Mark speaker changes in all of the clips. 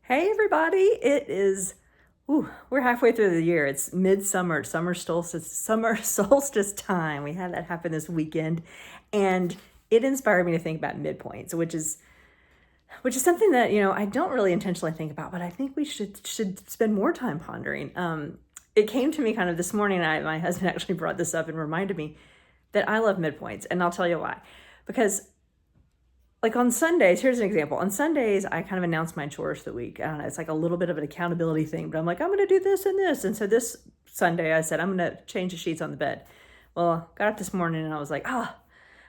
Speaker 1: Hey everybody, we're halfway through the year. It's midsummer, summer solstice time. We had that happen this weekend, and it inspired me to think about midpoints, which is something that, I don't really intentionally think about, but I think we should spend more time pondering. It came to me kind of this morning, and my husband actually brought this up and reminded me that I love midpoints, and I'll tell you why. Because like on Sundays, here's an example. On Sundays, I kind of announce my chores for the week. I don't know, it's like a little bit of an accountability thing, but I'm like, I'm going to do this and this. And so this Sunday, I said, I'm going to change the sheets on the bed. Well, got up this morning and I was like, I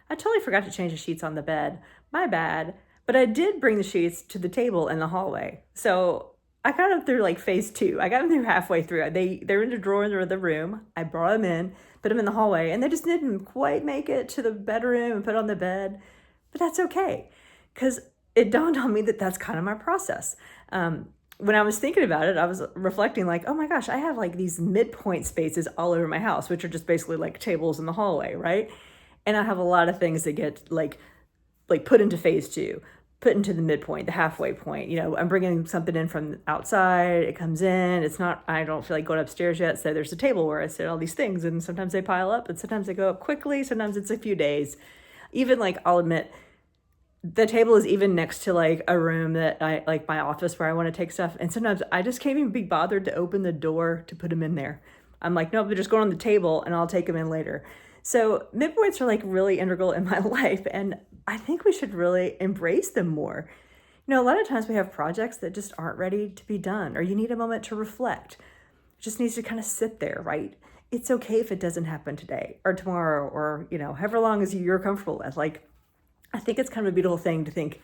Speaker 1: totally forgot to change the sheets on the bed. My bad. But I did bring the sheets to the table in the hallway. So I got them through like phase two. I got them through halfway through. They're in the drawer in the room. I brought them in, put them in the hallway, and they just didn't quite make it to the bedroom and put on the bed. But that's okay, because it dawned on me that that's kind of my process. When I was thinking about it, I was reflecting like, oh my gosh, I have like these midpoint spaces all over my house, which are just basically like tables in the hallway, right? And I have a lot of things that get like put into phase two, put into the midpoint, the halfway point. I'm bringing something in from outside. It comes in. It's not, I don't feel like going upstairs yet. So there's a table where I set all these things, and sometimes they pile up, and sometimes they go up quickly. Sometimes it's a few days. Even like, I'll admit, the table is even next to like a room that I like, my office, where I want to take stuff. And sometimes I just can't even be bothered to open the door to put them in there. I'm like, nope, they're just going on the table and I'll take them in later. So midpoints are like really integral in my life. And I think we should really embrace them more. A lot of times we have projects that just aren't ready to be done, or you need a moment to reflect. It just needs to kind of sit there, right? It's okay if it doesn't happen today or tomorrow, or, however long as you're comfortable with. Like, I think it's kind of a beautiful thing to think,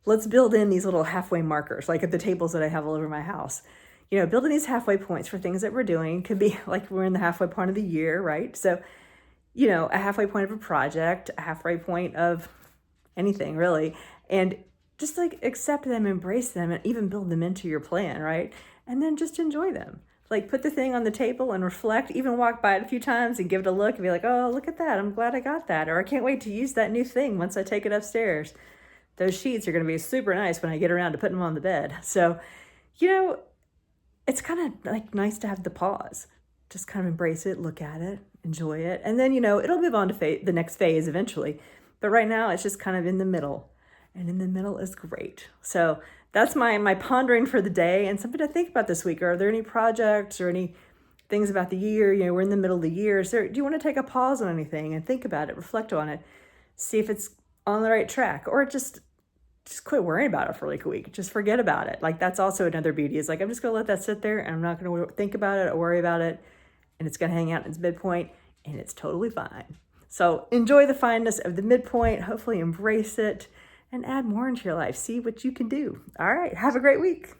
Speaker 1: let's build in these little halfway markers, like at the tables that I have all over my house. Building these halfway points for things that we're doing. Could be like we're in the halfway point of the year, right? So, a halfway point of a project, a halfway point of anything really. And just like accept them, embrace them, and even build them into your plan, right? And then just enjoy them. Like, put the thing on the table and reflect, even walk by it a few times and give it a look and be like, oh, look at that. I'm glad I got that. Or I can't wait to use that new thing once I take it upstairs. Those sheets are going to be super nice when I get around to putting them on the bed. So, it's kind of like nice to have the pause. Just kind of embrace it, look at it, enjoy it. And then, it'll move on to the next phase eventually. But right now, it's just kind of in the middle. And in the middle is great. So that's my pondering for the day, and something to think about this week. Are there any projects or any things about the year? We're in the middle of the year. Do you want to take a pause on anything and think about it, reflect on it, see if it's on the right track, or just quit worrying about it for like a week. Just forget about it. Like, that's also another beauty. Is like, I'm just going to let that sit there, and I'm not going to think about it or worry about it, and it's going to hang out in its midpoint, and it's totally fine. So enjoy the fineness of the midpoint. Hopefully embrace it and add more into your life. See what you can do. All right. Have a great week.